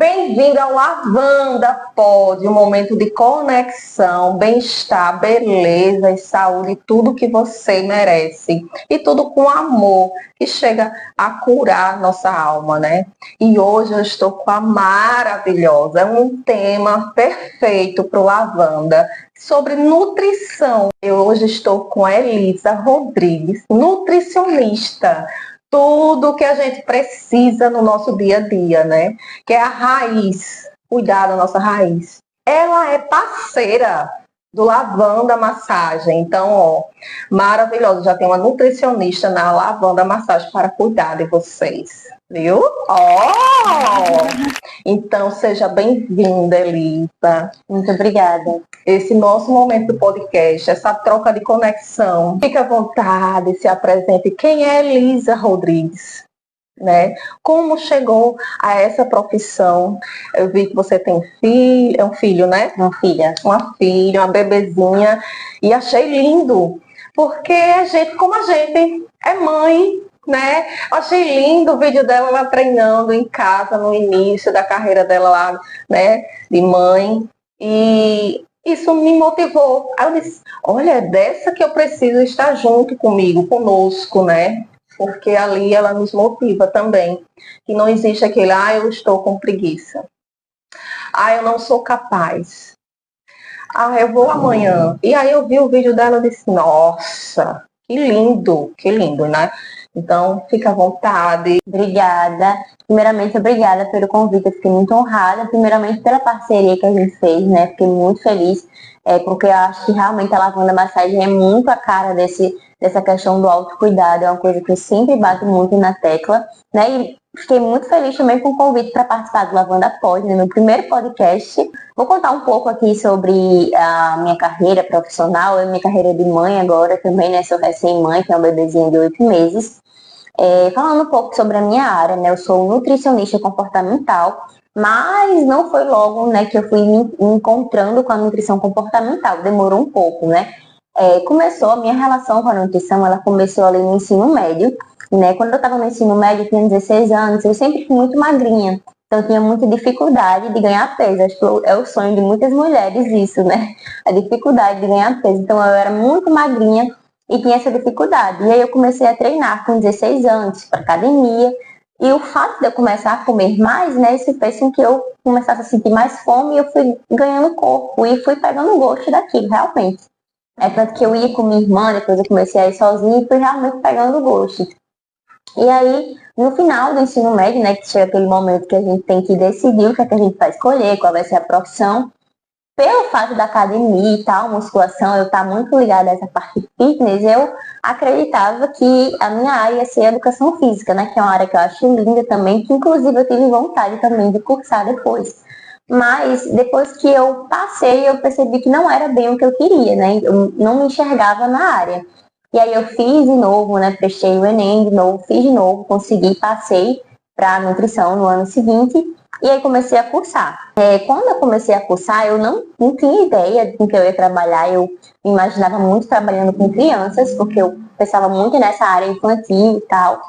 Bem-vindo ao Lavanda Pod, um momento de conexão, bem-estar, beleza e saúde, tudo que você merece. E tudo com amor, que chega a curar nossa alma, né? E hoje eu estou com a maravilhosa, um tema perfeito para o Lavanda, sobre nutrição. Eu hoje estou com a Elisa Rodrigues, nutricionista. Tudo que a gente precisa no nosso dia a dia, né? Que é a raiz, cuidar da nossa raiz. Ela é parceira do Lavanda Massagem. Então, ó, maravilhosa. Já tem uma nutricionista na Lavanda Massagem para cuidar de vocês. Viu? Ó! Então, seja bem-vinda, Elisa. Muito obrigada. Esse nosso momento do podcast, essa troca de conexão. Fique à vontade, se apresente. Quem é Elisa Rodrigues? Né? Como chegou a essa profissão? Eu vi que você tem filho, é um filho, né? Uma filha. Uma filha, uma bebezinha. E achei lindo, porque a gente, como a gente é mãe, né? Achei lindo o vídeo dela lá treinando em casa no início da carreira dela lá, né? De mãe. E isso me motivou. Aí eu disse, olha, é dessa que eu preciso estar junto comigo, conosco, né? Porque ali ela nos motiva também. Que não existe aquele, eu estou com preguiça. Eu não sou capaz. Eu vou amanhã. E aí eu vi o vídeo dela e disse, nossa, que lindo, né? Então, fica à vontade. Obrigada. Primeiramente, obrigada pelo convite. Eu fiquei muito honrada. Primeiramente, pela parceria que a gente fez, né? Fiquei muito feliz, porque eu acho que realmente a Lavanda Massagem é muito a cara dessa questão do autocuidado. É uma coisa que eu sempre bato muito na tecla, né? E fiquei muito feliz também com o convite para participar do Lavanda Pod, no meu primeiro podcast. Vou contar um pouco aqui sobre a minha carreira profissional, a minha carreira de mãe agora também, né? Sou recém-mãe, que é um bebezinho de 8 meses. Falando um pouco sobre a minha área, né? Eu sou nutricionista comportamental, mas não foi logo, né, que eu fui me encontrando com a nutrição comportamental. Demorou um pouco, né? Começou a minha relação com a nutrição, ela começou ali no ensino médio, né? Quando eu estava no ensino médio, eu tinha 16 anos, eu sempre fui muito magrinha. Então eu tinha muita dificuldade de ganhar peso. Acho que é o sonho de muitas mulheres isso, né? A dificuldade de ganhar peso. Então eu era muito magrinha e tinha essa dificuldade. E aí eu comecei a treinar com 16 anos, para academia. E o fato de eu começar a comer mais, né, isso fez com que eu começasse a sentir mais fome e eu fui ganhando corpo e fui pegando gosto daquilo, realmente. Tanto que eu ia com minha irmã, depois eu comecei a ir sozinha e fui realmente pegando gosto. E aí, no final do ensino médio, né, que chega aquele momento que a gente tem que decidir o que é que a gente vai escolher, qual vai ser a profissão. Pelo fato da academia e tal, musculação, eu estar muito ligada a essa parte fitness, eu acreditava que a minha área ia ser a educação física, né? Que é uma área que eu acho linda também, que inclusive eu tive vontade também de cursar depois. Mas depois que eu passei, eu percebi que não era bem o que eu queria, né? Eu não me enxergava na área. E aí eu fiz de novo, né? Prestei o Enem de novo, fiz de novo, consegui, passei para nutrição no ano seguinte. E aí comecei a cursar. Quando eu comecei a cursar, eu não tinha ideia com que eu ia trabalhar. Eu me imaginava muito trabalhando com crianças, porque eu pensava muito nessa área infantil e tal.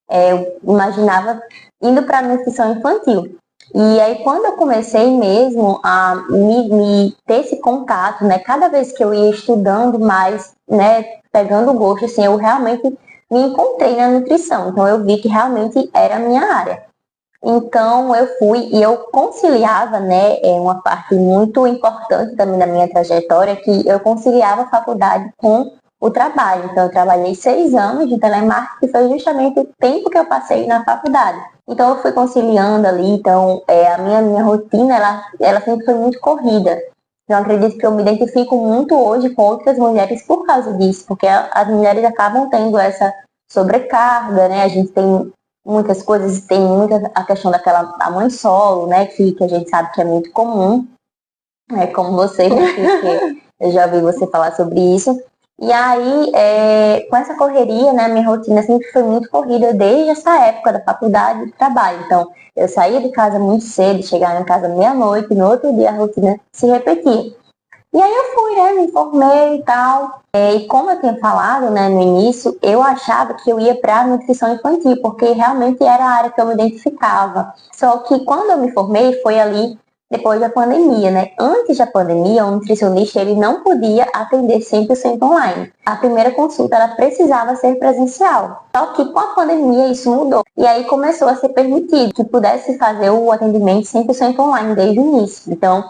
Eu imaginava indo para a nutrição infantil. E aí quando eu comecei mesmo a me ter esse contato, né, cada vez que eu ia estudando mais, né, pegando gosto, assim, eu realmente me encontrei na nutrição. Então eu vi que realmente era a minha área. Então eu fui e eu conciliava, né, uma parte muito importante também da minha trajetória, que eu conciliava a faculdade com o trabalho. Então eu trabalhei 6 anos de telemarketing, que foi justamente o tempo que eu passei na faculdade. Então eu fui conciliando ali, então a minha rotina, ela sempre foi muito corrida. Eu acredito que eu me identifico muito hoje com outras mulheres por causa disso, porque as mulheres acabam tendo essa sobrecarga, né, a gente tem muitas coisas, tem muita a questão a mãe solo, né, que a gente sabe que é muito comum, como você, que eu já ouvi você falar sobre isso. E aí, com essa correria, né, minha rotina sempre foi muito corrida desde essa época da faculdade e do trabalho. Então, eu saía de casa muito cedo, chegava em casa meia-noite, e no outro dia a rotina se repetia. E aí eu fui, né, me informei e tal. E como eu tinha falado, né, no início, eu achava que eu ia para nutrição infantil, porque realmente era a área que eu me identificava. Só que quando eu me formei, foi ali depois da pandemia, né? Antes da pandemia, o nutricionista ele não podia atender 100% online. A primeira consulta ela precisava ser presencial. Só que com a pandemia isso mudou. E aí começou a ser permitido que pudesse fazer o atendimento 100% online desde o início. Então,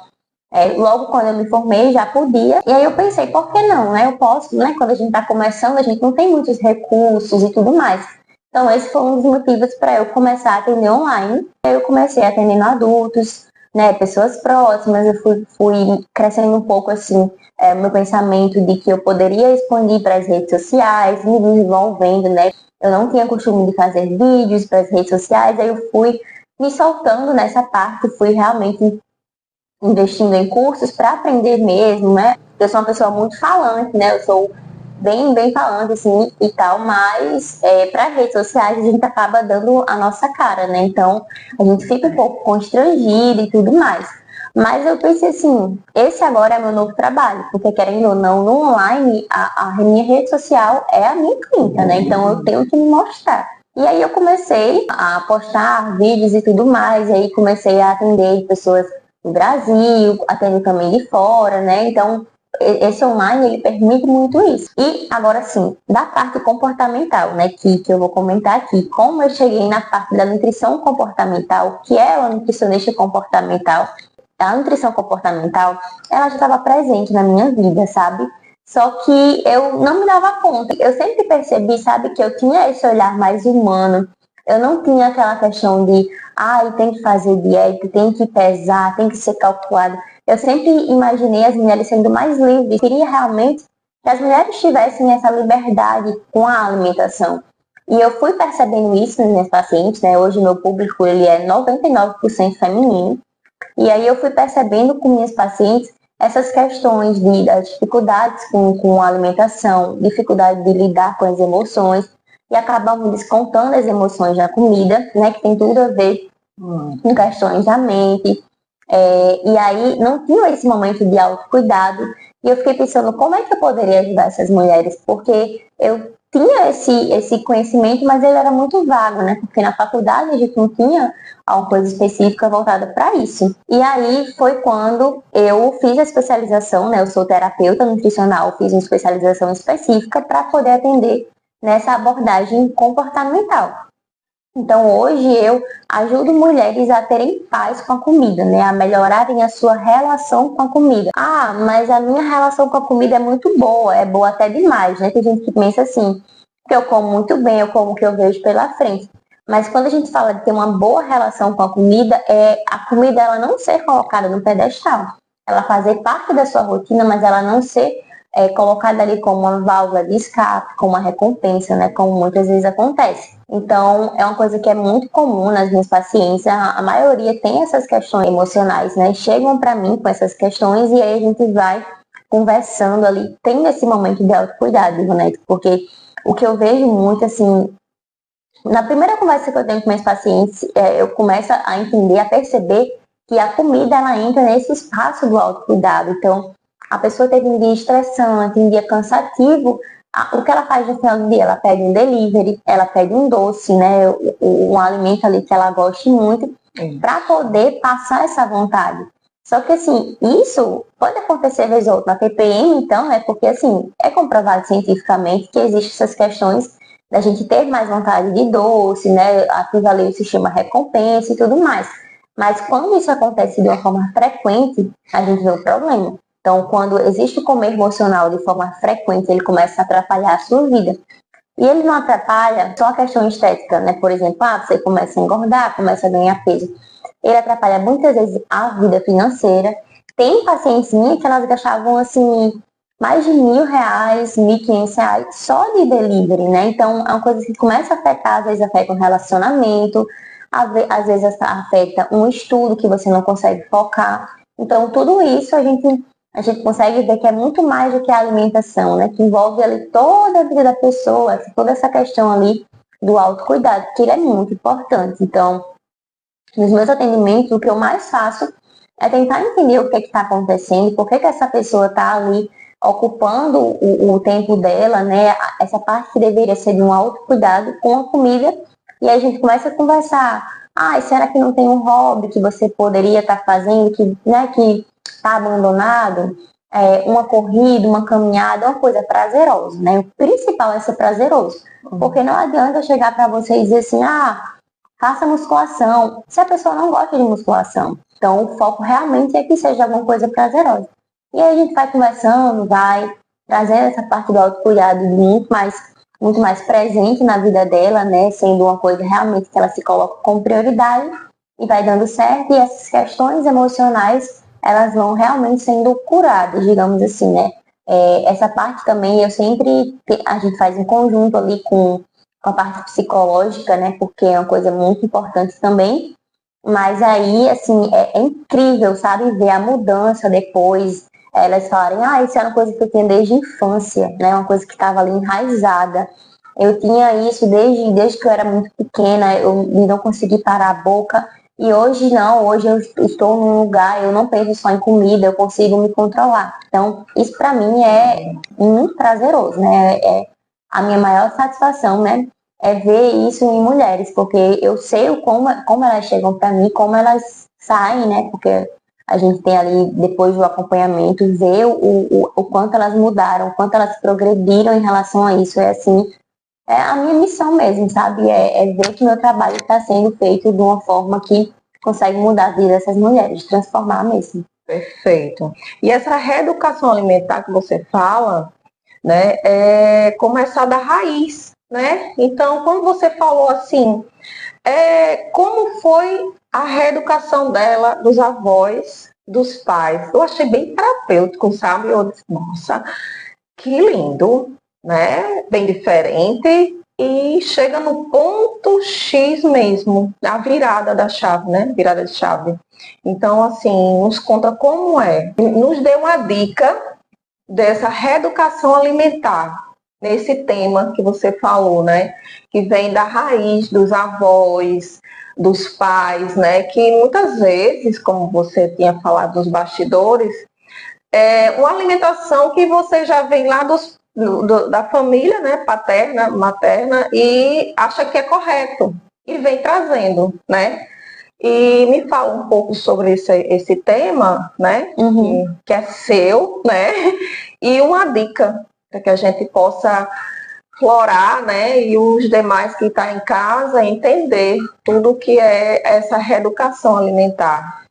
logo quando eu me formei, já podia. E aí eu pensei, por que não, né? Eu posso, né? Quando a gente está começando, a gente não tem muitos recursos e tudo mais. Então, esse foi um dos motivos para eu começar a atender online. Eu comecei atendendo adultos, né? Pessoas próximas. Eu fui crescendo um pouco, assim, o meu pensamento de que eu poderia expandir para as redes sociais, me desenvolvendo, né? Eu não tinha costume de fazer vídeos para as redes sociais, aí eu fui me soltando nessa parte, fui realmente investindo em cursos para aprender mesmo, né? Eu sou uma pessoa muito falante, né? Eu sou bem falante, assim, e tal, mas para redes sociais a gente acaba dando a nossa cara, né? Então, a gente fica um pouco constrangido e tudo mais. Mas eu pensei assim, esse agora é meu novo trabalho, porque querendo ou não, no online, a minha rede social é a minha clínica, né? Então, eu tenho que me mostrar. E aí eu comecei a postar vídeos e tudo mais, e aí comecei a atender pessoas do Brasil, atendo também de fora, né? Então, esse online, ele permite muito isso. E, agora sim, da parte comportamental, né? Que eu vou comentar aqui. Como eu cheguei na parte da nutrição comportamental, que é a nutricionista comportamental, a nutrição comportamental, ela já estava presente na minha vida, sabe? Só que eu não me dava conta. Eu sempre percebi, sabe, que eu tinha esse olhar mais humano. Eu não tinha aquela questão de, tem que fazer dieta, tem que pesar, tem que ser calculado. Eu sempre imaginei as mulheres sendo mais livres. Eu queria realmente que as mulheres tivessem essa liberdade com a alimentação. E eu fui percebendo isso nas minhas pacientes, né? Hoje o meu público ele é 99% feminino. E aí eu fui percebendo com minhas pacientes essas questões das dificuldades com a alimentação, dificuldade de lidar com as emoções, e acabavam descontando as emoções na comida, né, que tem tudo a ver com questões da mente. E aí não tinha esse momento de autocuidado, e eu fiquei pensando como é que eu poderia ajudar essas mulheres, porque eu tinha esse conhecimento, mas ele era muito vago, né? Porque na faculdade a gente não tinha alguma coisa específica voltada para isso. E aí foi quando eu fiz a especialização, né? Eu sou terapeuta nutricional, fiz uma especialização específica para poder atender nessa abordagem comportamental. Então hoje eu ajudo mulheres a terem paz com a comida, né? A melhorarem a sua relação com a comida. Mas a minha relação com a comida é muito boa, é boa até demais, né? Tem gente que pensa assim, que eu como muito bem, eu como o que eu vejo pela frente. Mas quando a gente fala de ter uma boa relação com a comida, é a comida ela não ser colocada no pedestal. Ela fazer parte da sua rotina, mas ela não ser colocada ali como uma válvula de escape, como uma recompensa, né? Como muitas vezes acontece. Então, é uma coisa que é muito comum nas minhas pacientes. A maioria tem essas questões emocionais, né? Chegam para mim com essas questões e aí a gente vai conversando ali, tendo esse momento de autocuidado, né? Porque o que eu vejo muito, assim, na primeira conversa que eu tenho com meus pacientes, eu começo a entender, a perceber que a comida, ela entra nesse espaço do autocuidado. Então, a pessoa teve um dia estressante, um dia cansativo, o que ela faz no final do dia? Ela pede um delivery, ela pede um doce, né? Um alimento ali que ela goste muito, para poder passar essa vontade. Só que, assim, isso pode acontecer vez ou outra. Na TPM, então, né? Porque, assim, é comprovado cientificamente que existem essas questões da gente ter mais vontade de doce, né? Ativa ali o sistema recompensa e tudo mais. Mas quando isso acontece de uma forma frequente, a gente vê o problema. Então, quando existe o comer emocional de forma frequente, ele começa a atrapalhar a sua vida. E ele não atrapalha só a questão estética, né? Por exemplo, você começa a engordar, começa a ganhar peso. Ele atrapalha muitas vezes a vida financeira. Tem pacientes minhas que elas gastavam, assim, mais de R$ 1.000, R$ 1.500 só de delivery, né? Então, é uma coisa que começa a afetar, às vezes afeta um relacionamento, às vezes afeta um estudo que você não consegue focar. Então, tudo isso a gente consegue ver que é muito mais do que a alimentação, né? Que envolve ali toda a vida da pessoa, toda essa questão ali do autocuidado, que ele é muito importante. Então, nos meus atendimentos, o que eu mais faço é tentar entender o que está acontecendo, por que essa pessoa está ali ocupando o tempo dela, né? Essa parte que deveria ser de um autocuidado com a comida, e aí a gente começa a conversar. Será que não tem um hobby que você poderia estar fazendo, que, né, que está abandonado? Uma corrida, uma caminhada, uma coisa prazerosa, né? O principal é ser prazeroso. Porque não adianta eu chegar para você e dizer assim, faça musculação, se a pessoa não gosta de musculação. Então, o foco realmente é que seja alguma coisa prazerosa. E aí a gente vai conversando, vai trazendo essa parte do autocuidado muito mais presente na vida dela, né? Sendo uma coisa realmente que ela se coloca como prioridade e vai dando certo. E essas questões emocionais, elas vão realmente sendo curadas, digamos assim, né? Essa parte também a gente faz em conjunto ali com a parte psicológica, né? Porque é uma coisa muito importante também. Mas aí, assim, é incrível, sabe? Ver a mudança depois. Elas falarem, isso é uma coisa que eu tinha desde a infância, né? Uma coisa que estava ali enraizada. Eu tinha isso desde que eu era muito pequena, eu não consegui parar a boca. E hoje não, hoje eu estou num lugar, eu não penso só em comida, eu consigo me controlar. Então, isso para mim é muito prazeroso, né? É a minha maior satisfação, né? É ver isso em mulheres, porque eu sei como elas chegam para mim, como elas saem, né? Porque a gente tem ali, depois do acompanhamento, ver o quanto elas mudaram, o quanto elas progrediram em relação a isso. É assim, é a minha missão mesmo, sabe? É ver que meu trabalho está sendo feito de uma forma que consegue mudar a vida dessas mulheres, transformar mesmo. Perfeito. E essa reeducação alimentar que você fala, né, é começar da raiz, né? Então, quando você falou assim, como foi a reeducação dela, dos avós, dos pais? Eu achei bem terapêutico, sabe? Eu disse, nossa, que lindo, né? Bem diferente e chega no ponto X mesmo, a virada da chave, né? Virada de chave. Então, assim, nos conta como é. Nos dê uma dica dessa reeducação alimentar, nesse tema que você falou, né? Que vem da raiz dos avós, dos pais, né? Que muitas vezes, como você tinha falado nos bastidores, uma alimentação que você já vem lá da família, né? Paterna, materna, e acha que é correto. E vem trazendo, né? E me fala um pouco sobre esse tema, né? Que é seu, né? E uma dica para que a gente possa florar, né? E os demais que estão em casa entender tudo que é essa reeducação alimentar.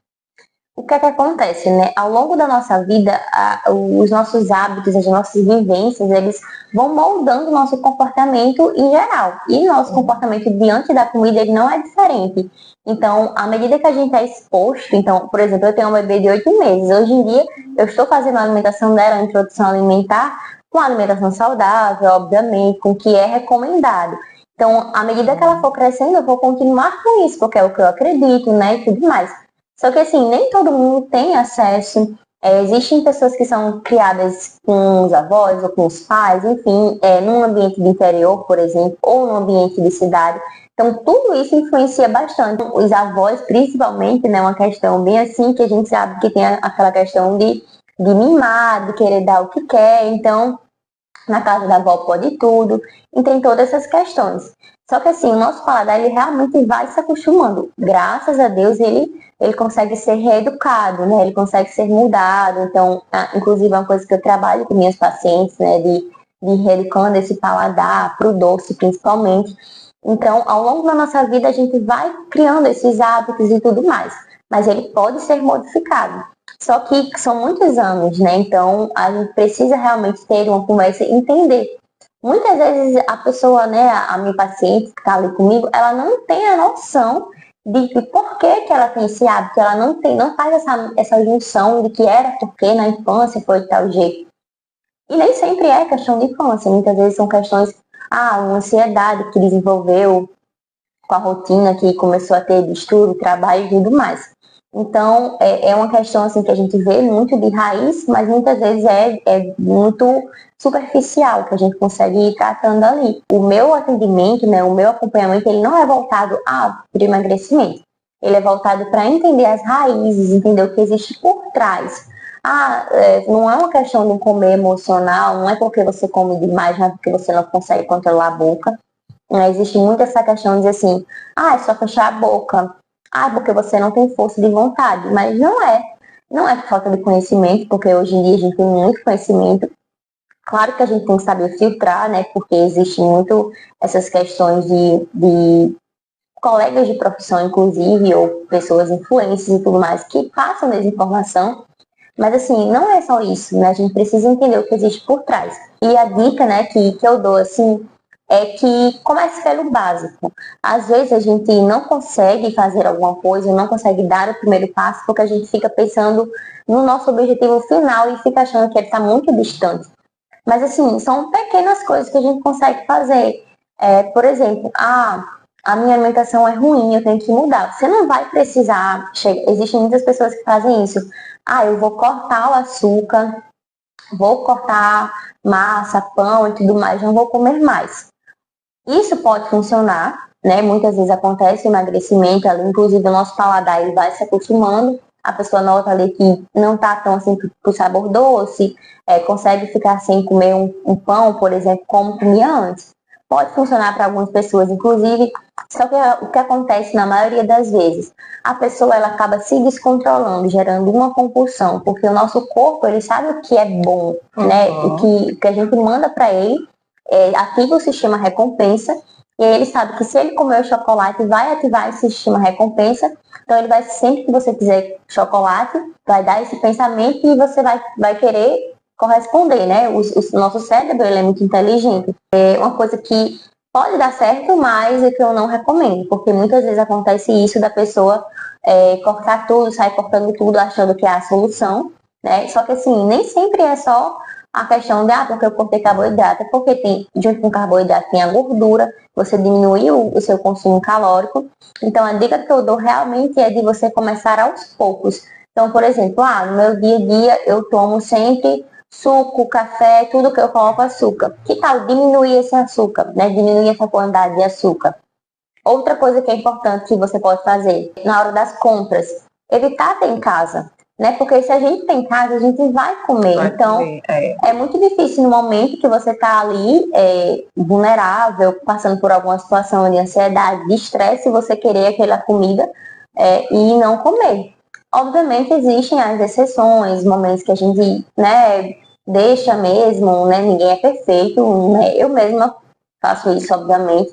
O que é que acontece, né? Ao longo da nossa vida, os nossos hábitos, as nossas vivências, eles vão moldando o nosso comportamento em geral. E nosso comportamento diante da comida, ele não é diferente. Então, à medida que a gente é exposto, então, por exemplo, eu tenho um bebê de 8 meses. Hoje em dia, eu estou fazendo a alimentação dela, a introdução alimentar, com alimentação saudável, obviamente, com o que é recomendado. Então, à medida que ela for crescendo, eu vou continuar com isso, porque é o que eu acredito, né, e tudo mais. Só que assim, nem todo mundo tem acesso. Existem pessoas que são criadas com os avós ou com os pais, enfim, num ambiente de interior, por exemplo, ou num ambiente de cidade. Então, tudo isso influencia bastante. Os avós, principalmente, né, uma questão bem assim, que a gente sabe que tem aquela questão de mimar, de querer dar o que quer. Então, na casa da avó pode tudo. E tem todas essas questões. Só que assim, o nosso paladar, ele realmente vai se acostumando. Graças a Deus, ele consegue ser reeducado, né? Ele consegue ser mudado. Então, inclusive é uma coisa que eu trabalho com minhas pacientes, né? De reeducando esse paladar pro doce, principalmente. Então, ao longo da nossa vida, a gente vai criando esses hábitos e tudo mais. Mas ele pode ser modificado. Só que são muitos anos, né? Então, a gente precisa realmente ter uma conversa e entender. Muitas vezes a pessoa, né, a minha paciente que está ali comigo, ela não tem a noção de por que ela tem esse hábito, ela não faz essa junção de que era porque na infância foi de tal jeito. E nem sempre é questão de infância, muitas vezes são questões, uma ansiedade que desenvolveu com a rotina que começou a ter de estudo, trabalho e tudo mais. Então, é uma questão assim que a gente vê muito de raiz, mas muitas vezes é muito superficial, que a gente consegue ir tratando ali. O meu atendimento, né, o meu acompanhamento, ele não é voltado para o emagrecimento. ele é voltado para entender as raízes, entender o que existe por trás. Não é uma questão de comer emocional, não é porque você come demais, não é porque você não consegue controlar a boca. Existe muito essa questão de dizer assim, é só fechar a boca, porque você não tem força de vontade, mas não é por falta de conhecimento, porque hoje em dia a gente tem muito conhecimento. Claro que a gente tem que saber filtrar, né, porque existe muito essas questões de colegas de profissão, inclusive, ou pessoas influentes e tudo mais, que passam desinformação. Mas assim, não é só isso, né? A gente precisa entender o que existe por trás. E a dica, né, que eu dou, assim, é que comece pelo básico. Às vezes a gente não consegue fazer alguma coisa, não consegue dar o primeiro passo, porque a gente fica pensando no nosso objetivo final e fica achando que ele está muito distante. Mas assim, são pequenas coisas que a gente consegue fazer. Por exemplo, a minha alimentação é ruim, eu tenho que mudar. Você não vai precisar. Existem muitas pessoas que fazem isso. Eu vou cortar o açúcar, vou cortar massa, pão e tudo mais, não vou comer mais. Isso pode funcionar, né? Muitas vezes acontece emagrecimento ali, inclusive o nosso paladar ele vai se acostumando, a pessoa nota ali que não tá tão assim pro sabor doce, consegue ficar sem comer um pão, por exemplo, como comia antes. Pode funcionar para algumas pessoas, inclusive, só que o que acontece na maioria das vezes, a pessoa ela acaba se descontrolando, gerando uma compulsão, porque o nosso corpo ele sabe o que é bom, né? O que a gente manda para ele ativa o sistema recompensa, e aí ele sabe que se ele comer o chocolate, vai ativar esse sistema recompensa, então ele vai, sempre que você quiser chocolate, vai dar esse pensamento e você vai querer corresponder, né? O nosso cérebro, ele é muito inteligente. É uma coisa que pode dar certo, mas é que eu não recomendo, porque muitas vezes acontece isso da pessoa cortar tudo, sair cortando tudo, achando que é a solução, né? Só que assim, nem sempre é só a questão de, porque eu cortei carboidrato, porque tem, junto com carboidrato tem a gordura, você diminuiu o seu consumo calórico. Então, a dica que eu dou realmente é de você começar aos poucos. Então, por exemplo, no meu dia a dia eu tomo sempre suco, café, tudo que eu coloco açúcar. Que tal diminuir esse açúcar, né? Diminuir essa quantidade de açúcar. Outra coisa que é importante que você pode fazer na hora das compras, evitar ter em casa, né? Porque se a gente tem em casa, a gente vai comer. É muito difícil no momento que você está ali vulnerável, passando por alguma situação de ansiedade, de estresse, você querer aquela comida e não comer. Obviamente existem as exceções, momentos que a gente, né, deixa mesmo, né? Ninguém é perfeito, né? Eu mesma faço isso, obviamente.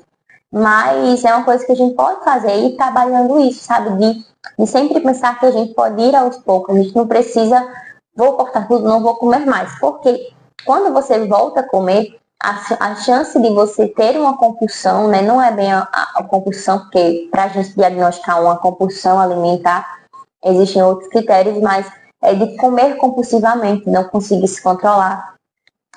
Mas é uma coisa que a gente pode fazer e ir trabalhando isso, sabe? De sempre pensar que a gente pode ir aos poucos. A gente não precisa, vou cortar tudo, não vou comer mais. Porque quando você volta a comer, a chance de você ter uma compulsão, né? Não é bem a compulsão, porque para a gente diagnosticar uma compulsão alimentar, existem outros critérios, mas é de comer compulsivamente, não conseguir se controlar.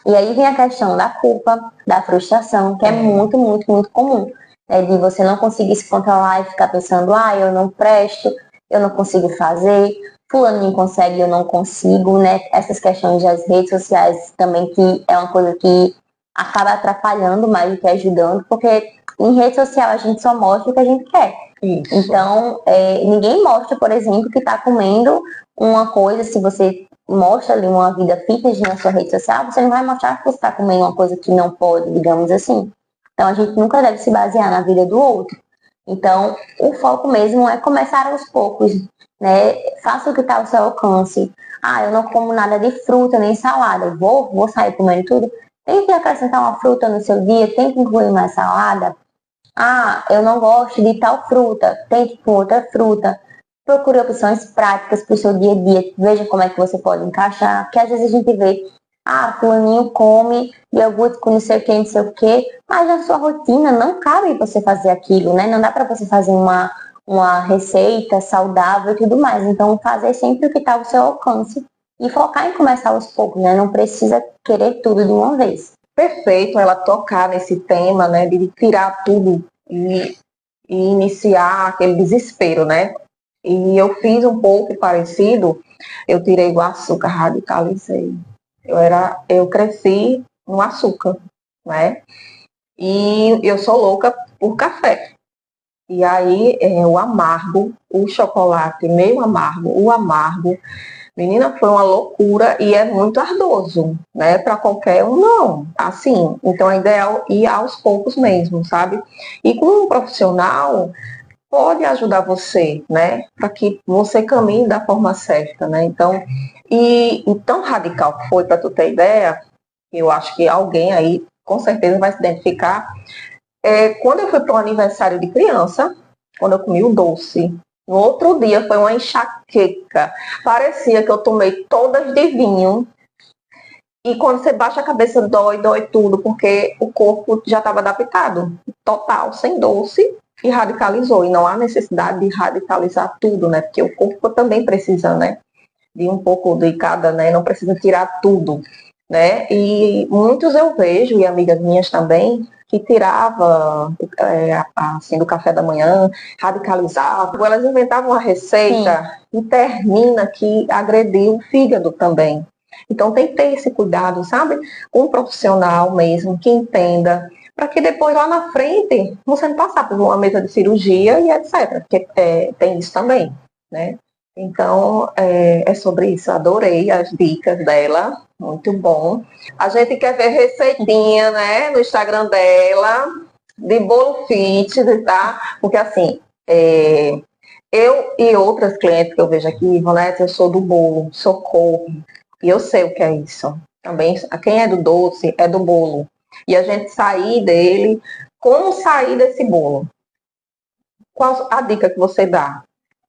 E aí vem a questão da culpa, da frustração, que é muito, muito, muito comum. De você não conseguir se controlar e ficar pensando, eu não presto, eu não consigo fazer, fulano não consegue, eu não consigo, né? Essas questões das redes sociais também, que é uma coisa que acaba atrapalhando mais do que ajudando, porque em rede social a gente só mostra o que a gente quer. Isso. Então, ninguém mostra, por exemplo, que está comendo uma coisa, se você mostra ali uma vida fitness na sua rede social, você não vai mostrar que você está comendo uma coisa que não pode, digamos assim. Então, a gente nunca deve se basear na vida do outro. Então, o foco mesmo é começar aos poucos, né? Faça o que está ao seu alcance. Eu não como nada de fruta nem salada. Vou sair comendo tudo. Tente acrescentar uma fruta no seu dia, tente incluir mais salada. Eu não gosto de tal fruta, tente com outra fruta. Procure opções práticas para o seu dia a dia. Veja como é que você pode encaixar. Porque às vezes a gente vê, fulaninho come iogurte com não sei o que, não sei o que, mas na sua rotina não cabe você fazer aquilo, né? Não dá para você fazer uma receita saudável e tudo mais. Então, fazer sempre o que está ao seu alcance e focar em começar aos poucos, né? Não precisa querer tudo de uma vez. Perfeito ela tocar nesse tema, né? De tirar tudo e iniciar aquele desespero, né? E eu fiz um pouco parecido, eu tirei o açúcar, radicalizei. Eu cresci no açúcar, né? E eu sou louca por café. E aí, o amargo, o chocolate meio amargo, o amargo, menina, foi uma loucura e é muito ardoso, né? Para qualquer um, não. Assim, então é ideal ir aos poucos mesmo, sabe? E com um profissional, pode ajudar você, né? Para que você caminhe da forma certa, né? Então, e tão radical que foi, para tu ter ideia, eu acho que alguém aí com certeza vai se identificar. Quando eu fui para um aniversário de criança, quando eu comi o doce, no outro dia foi uma enxaqueca. Parecia que eu tomei todas de vinho. E quando você baixa a cabeça, dói tudo, porque o corpo já estava adaptado, total, sem doce, e radicalizou. E não há necessidade de radicalizar tudo, né? Porque o corpo também precisa, né? De um pouco de cada, né? Não precisa tirar tudo, né? E muitos eu vejo, e amigas minhas também, que tirava assim, do café da manhã, radicalizava. Elas inventavam uma receita intermina que agrediu o fígado também. Então tem que ter esse cuidado, sabe? Um profissional mesmo que entenda, para que depois lá na frente você não passar por uma mesa de cirurgia e etc. Porque tem isso também, né? Então, é sobre isso. Adorei as dicas dela. Muito bom. A gente quer ver receitinha, né, no Instagram dela, de bolo fit, tá? Porque, assim, eu e outras clientes que eu vejo aqui, Ivonete, eu sou do bolo, socorro. E eu sei o que é isso. Também, quem é do doce é do bolo. E a gente sair dele, como sair desse bolo? Qual a dica que você dá?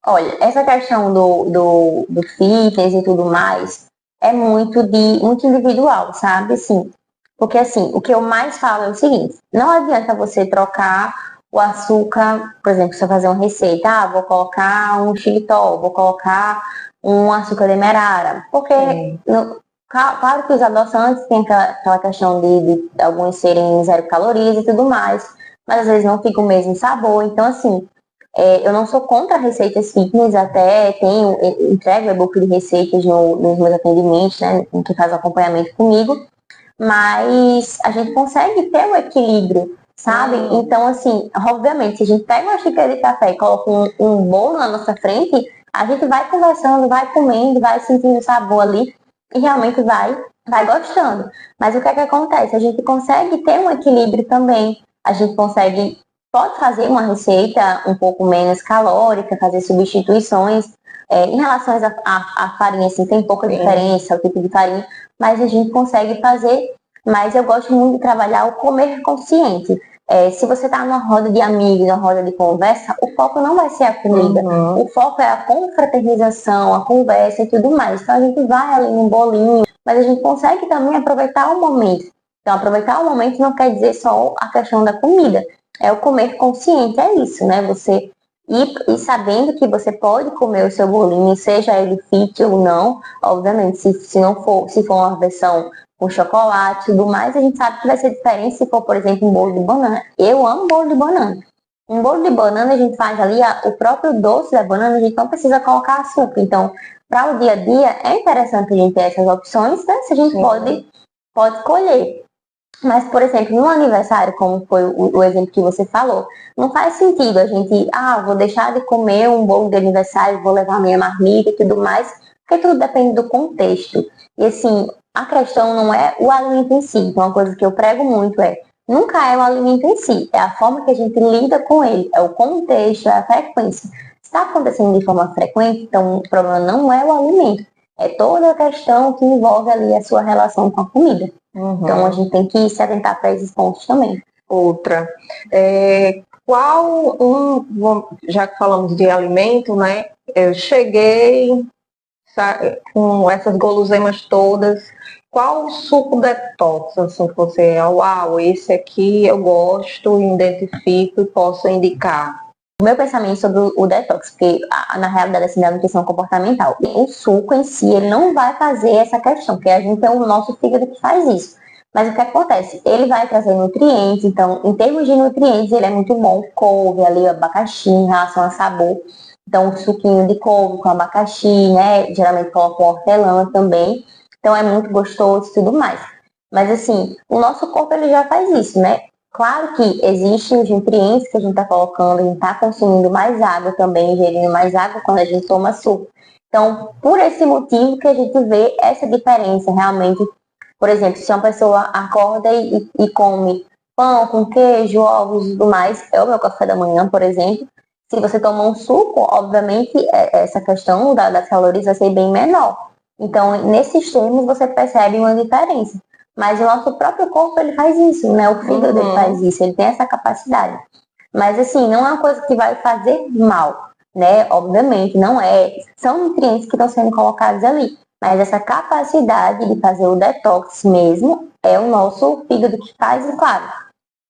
Olha, essa questão do fitness e tudo mais é muito individual, sabe? Assim, porque assim, o que eu mais falo é o seguinte, não adianta você trocar o açúcar, por exemplo, se você fazer uma receita, vou colocar um xilitol, vou colocar um açúcar demerara, porque claro que os adoçantes têm aquela questão de alguns serem zero calorias e tudo mais, mas às vezes não fica o mesmo sabor, então assim, eu não sou contra receitas fitness, até entrego e-book de receitas nos meus atendimentos, né, que faz o acompanhamento comigo, mas a gente consegue ter um equilíbrio, sabe? Então, assim, obviamente, se a gente pega uma xícara de café e coloca um bolo na nossa frente, a gente vai conversando, vai comendo, vai sentindo o sabor ali e realmente vai gostando. Mas o que é que acontece? A gente consegue ter um equilíbrio também, a gente pode fazer uma receita um pouco menos calórica, fazer substituições. Em relação à farinha, assim, tem pouca diferença, o tipo de farinha, mas a gente consegue fazer. Mas eu gosto muito de trabalhar o comer consciente. Se você está numa roda de amigos, numa roda de conversa, o foco não vai ser a comida. O foco é a confraternização, a conversa e tudo mais. Então a gente vai ali num bolinho, mas a gente consegue também aproveitar o momento. Então aproveitar o momento não quer dizer só a questão da comida. É o comer consciente, é isso, né? Você ir sabendo que você pode comer o seu bolinho, seja ele fit ou não, obviamente, se não for, se for uma versão com chocolate e tudo mais, a gente sabe que vai ser diferente se for, por exemplo, um bolo de banana. Eu amo bolo de banana. Um bolo de banana a gente faz ali, o próprio doce da banana, a gente não precisa colocar açúcar. Então, para o dia a dia, é interessante a gente ter essas opções, né? Se a gente pode escolher. Mas, por exemplo, no aniversário, como foi o exemplo que você falou, não faz sentido a gente, vou deixar de comer um bolo de aniversário, vou levar minha marmita e tudo mais, porque tudo depende do contexto. E assim, a questão não é o alimento em si. Então, uma coisa que eu prego muito nunca é o alimento em si, é a forma que a gente lida com ele, é o contexto, é a frequência. Se está acontecendo de forma frequente, então o problema não é o alimento, é toda a questão que envolve ali a sua relação com a comida. Então a gente tem que se atentar para esses pontos também. Outra, já que falamos de alimento, né? Eu cheguei com essas guloseimas todas. Qual o suco detox, assim, que você, esse aqui eu gosto, identifico e posso indicar? O meu pensamento sobre o detox, porque na realidade assim, da nutrição comportamental, o suco em si, ele não vai fazer essa questão, porque a gente tem o nosso fígado que faz isso. Mas o que acontece? Ele vai trazer nutrientes, então, em termos de nutrientes, ele é muito bom. Couve, ali, abacaxi, em relação a sabor. Então, o suquinho de couve com abacaxi, né? Geralmente colocam hortelã também. Então, é muito gostoso e tudo mais. Mas, assim, o nosso corpo, ele já faz isso, né? Claro que existem os nutrientes que a gente está colocando, a gente está consumindo mais água também, ingerindo mais água quando a gente toma suco. Então, por esse motivo que a gente vê essa diferença realmente. Por exemplo, se uma pessoa acorda e come pão com queijo, ovos e tudo mais, é o meu café da manhã, por exemplo. Se você toma um suco, obviamente, essa questão das calorias vai ser bem menor. Então, nesses termos, você percebe uma diferença. Mas o nosso próprio corpo, ele faz isso, né? O fígado ele faz isso, ele tem essa capacidade. Mas, assim, não é uma coisa que vai fazer mal, né? Obviamente, não é. São nutrientes que estão sendo colocados ali. Mas essa capacidade de fazer o detox mesmo é o nosso fígado que faz, e claro,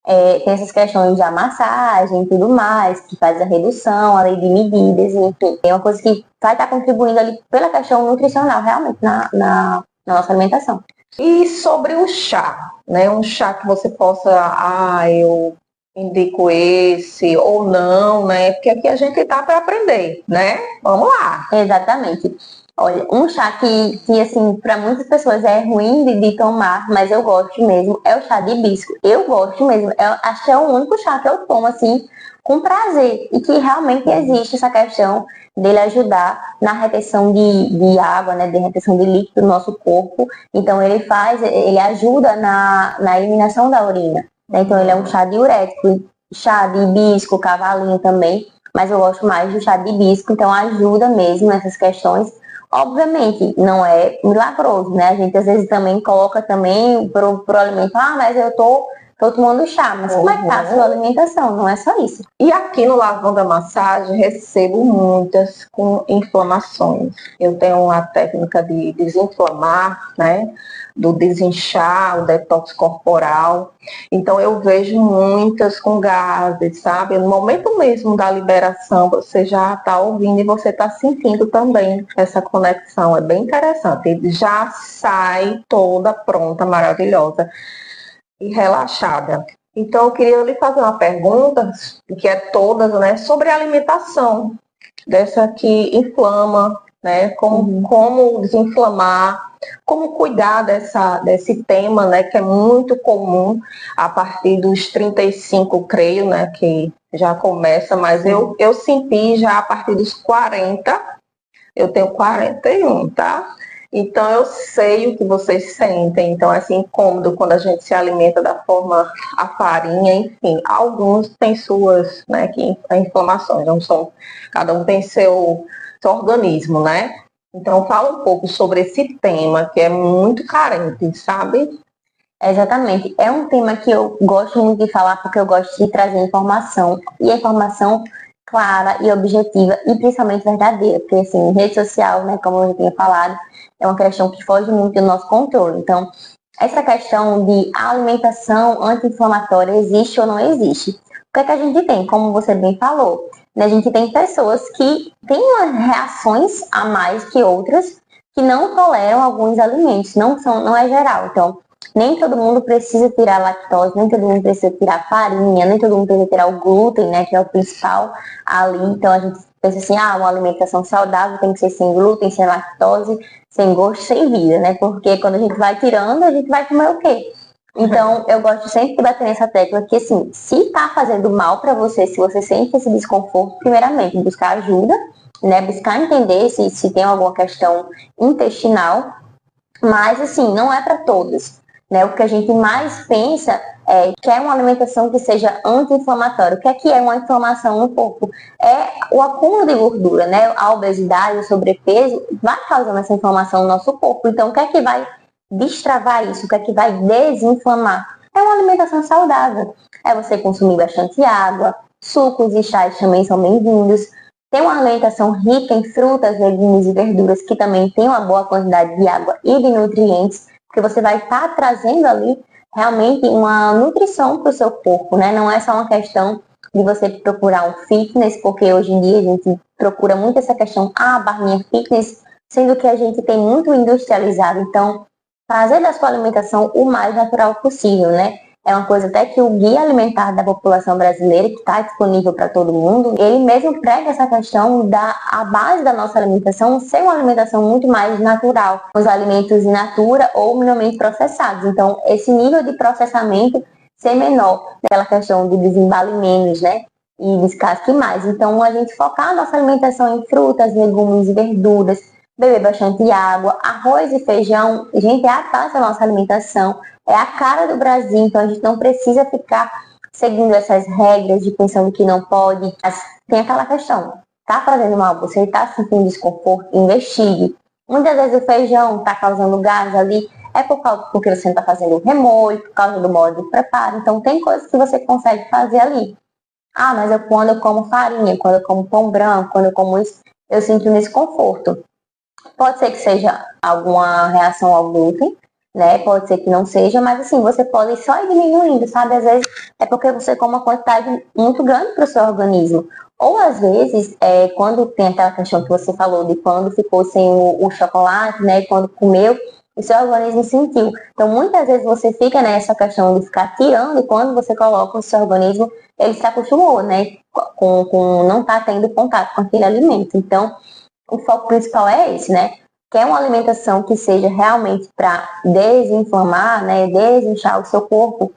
tem essas questões de massagem e tudo mais, que faz a redução, a lei de medidas, enfim. É uma coisa que vai estar contribuindo ali pela questão nutricional, realmente, na nossa alimentação. E sobre o chá, né? Um chá que você possa, eu indico esse ou não, né? Porque aqui a gente tá para aprender, né? Vamos lá. Exatamente. Olha, um chá que assim, para muitas pessoas é ruim de tomar, mas eu gosto mesmo, é o chá de hibisco. Eu gosto mesmo. Eu acho que é o único chá que eu tomo, assim, com prazer. E que realmente existe essa questão dele ajudar na retenção de água, né, de retenção de líquido no nosso corpo. Então ele ajuda na eliminação da urina. Né? Então ele é um chá diurético, chá de hibisco, cavalinho também. Mas eu gosto mais do chá de hibisco, então ajuda mesmo nessas questões. Obviamente, não é milagroso, né? A gente às vezes também coloca também pro alimento, mas eu tô tomando chá, mas como é que tá a sua alimentação? Não é só isso. E aqui no Lavanda Massagem recebo muitas com inflamações. Eu tenho uma técnica de desinflamar, né? Do desinchar, o detox corporal. Então eu vejo muitas com gases, sabe? No momento mesmo da liberação, você já está ouvindo e você está sentindo também essa conexão. É bem interessante. Ele já sai toda pronta, maravilhosa e relaxada. Então, eu queria lhe fazer uma pergunta, que é todas, né, sobre a alimentação dessa que inflama, né, como desinflamar, como cuidar desse tema, né, que é muito comum a partir dos 35, creio, né, que já começa, mas eu senti já a partir dos 40, eu tenho 41, tá? Então, eu sei o que vocês sentem. Então, é assim, incômodo quando a gente se alimenta da forma a farinha, enfim. Alguns têm suas, né, inflamações. Não são, cada um tem seu organismo, né? Então, fala um pouco sobre esse tema, que é muito carente, sabe? Exatamente. É um tema que eu gosto muito de falar porque eu gosto de trazer informação. E a informação clara e objetiva e principalmente verdadeira. Porque, assim, rede social, né, como eu já tinha falado, é uma questão que foge muito do nosso controle. Então, essa questão de alimentação anti-inflamatória existe ou não existe? O que é que a gente tem? Como você bem falou, né? A gente tem pessoas que têm reações a mais que outras que não toleram alguns alimentos, não é geral. Então, nem todo mundo precisa tirar lactose, nem todo mundo precisa tirar farinha, nem todo mundo precisa tirar o glúten, né, que é o principal ali. Então, a gente pensa assim, uma alimentação saudável tem que ser sem glúten, sem lactose, sem gosto, sem vida, né? Porque quando a gente vai tirando, a gente vai comer o quê? Então, eu gosto sempre de bater nessa tecla que, assim, se tá fazendo mal para você, se você sente esse desconforto, primeiramente, buscar ajuda, né? Buscar entender se tem alguma questão intestinal, mas, assim, não é para todos, né? O que a gente mais pensa é que é uma alimentação que seja anti-inflamatória. O que é uma inflamação no corpo? É o acúmulo de gordura, né? A obesidade, o sobrepeso vai causando essa inflamação no nosso corpo. Então, o que é que vai destravar isso? O que é que vai desinflamar? É uma alimentação saudável. É você consumir bastante água, sucos e chás também são bem-vindos. Tem uma alimentação rica em frutas, legumes e verduras que também tem uma boa quantidade de água e de nutrientes, porque você vai estar trazendo ali realmente uma nutrição para o seu corpo, né? Não é só uma questão de você procurar um fitness, porque hoje em dia a gente procura muito essa questão, barrinha fitness, sendo que a gente tem muito industrializado. Então, fazer da sua alimentação o mais natural possível, né? É uma coisa até que o Guia Alimentar da População Brasileira, que está disponível para todo mundo, ele mesmo prega essa questão a base da nossa alimentação ser uma alimentação muito mais natural, os alimentos in natura ou minimamente processados. Então, esse nível de processamento ser menor, aquela questão de desembale menos, né? E descasque mais. Então, a gente focar a nossa alimentação em frutas, legumes e verduras, beber bastante água, arroz e feijão, gente, é a base da nossa alimentação, é a cara do Brasil, então a gente não precisa ficar seguindo essas regras de pensando que não pode. Mas tem aquela questão, tá fazendo mal, você está sentindo desconforto, investigue. Muitas vezes o feijão está causando gás ali, é porque você não está fazendo o remolho, por causa do modo de preparo. Então tem coisas que você consegue fazer ali. Ah, mas quando eu como farinha, quando eu como pão branco, quando eu como isso, eu sinto um desconforto. Pode ser que seja alguma reação ao glúten, né? Pode ser que não seja, mas assim, você pode só ir diminuindo, sabe? Às vezes é porque você come uma quantidade muito grande para o seu organismo. Ou às vezes, quando tem aquela questão que você falou de quando ficou sem o chocolate, né? Quando comeu, o seu organismo sentiu. Então, muitas vezes você fica nessa questão de ficar tirando e quando você coloca o seu organismo, ele se acostumou, né? Com não estar tendo contato com aquele alimento. Então, o foco principal é esse, né? Quer uma alimentação que seja realmente para desinflamar, né? Desinchar o seu corpo,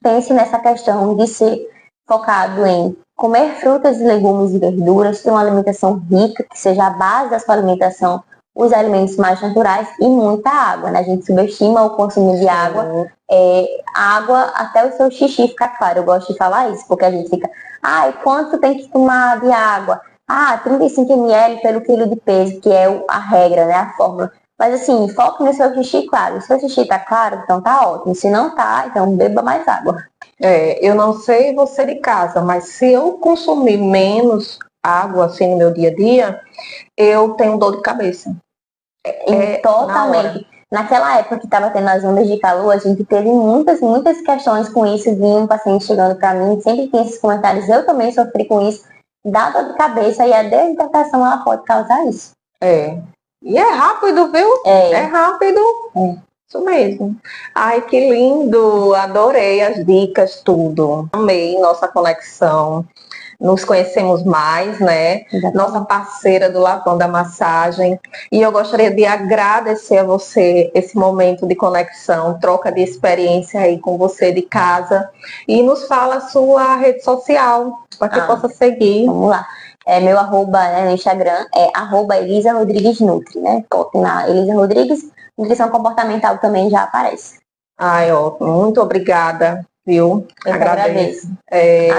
pense nessa questão de ser focado em comer frutas, legumes e verduras, ter uma alimentação rica, que seja a base da sua alimentação, os alimentos mais naturais e muita água, né? A gente subestima o consumo de água. Água até o seu xixi ficar claro. Eu gosto de falar isso, porque a gente fica, quanto tem que tomar de água? 35 ml pelo quilo de peso, que é a regra, né? A fórmula. Mas assim, foque no seu xixi claro. Se o seu xixi tá claro, então tá ótimo. Se não tá, então beba mais água. Eu não sei você de casa, mas se eu consumir menos água assim no meu dia a dia, eu tenho dor de cabeça. Totalmente. Naquela época que estava tendo as ondas de calor, a gente teve muitas questões com isso, de um paciente chegando para mim, sempre tinha esses comentários, eu também sofri com isso, dá dor de cabeça e a desidratação ela pode causar isso. E é rápido, viu? É rápido. Isso mesmo. Ai, que lindo! Adorei as dicas, tudo. Amei nossa conexão. Nos conhecemos mais, né? Exatamente. Nossa parceira do Lavanda Massagem. E eu gostaria de agradecer a você esse momento de conexão, troca de experiência aí com você de casa. E nos fala a sua rede social, para que possa seguir. Vamos lá. Meu arroba, né, no Instagram é @Elisa Rodrigues Nutri, né? Coloque na Elisa Rodrigues, nutrição comportamental também já aparece. Ai, ótimo. Muito obrigada, viu? Eu agradeço.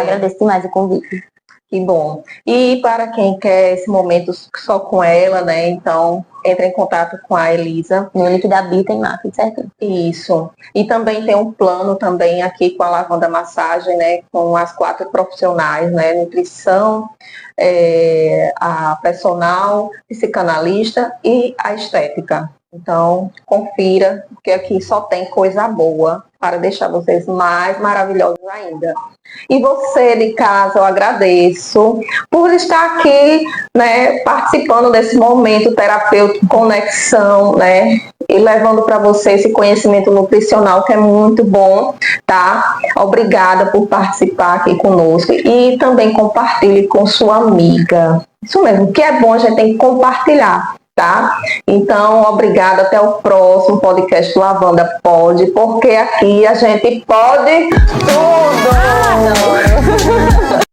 Agradeço demais o convite. Que bom. E para quem quer esse momento só com ela, né? Então, entra em contato com a Elisa. No link da Bio tem lá, tudo certo? Isso. E também tem um plano também aqui com a Lavanda Massagem, né? Com as 4 profissionais, né? Nutrição, a personal, psicanalista e a estética. Então, confira, porque aqui só tem coisa boa para deixar vocês mais maravilhosos ainda. E você de casa, eu agradeço por estar aqui, né, participando desse momento terapêutico, conexão, né, e levando para você esse conhecimento nutricional que é muito bom, tá? Obrigada por participar aqui conosco e também compartilhe com sua amiga. Isso mesmo, que é bom a gente tem que compartilhar. Tá? Então, obrigada. Até o próximo podcast Lavanda Pode, porque aqui a gente pode tudo!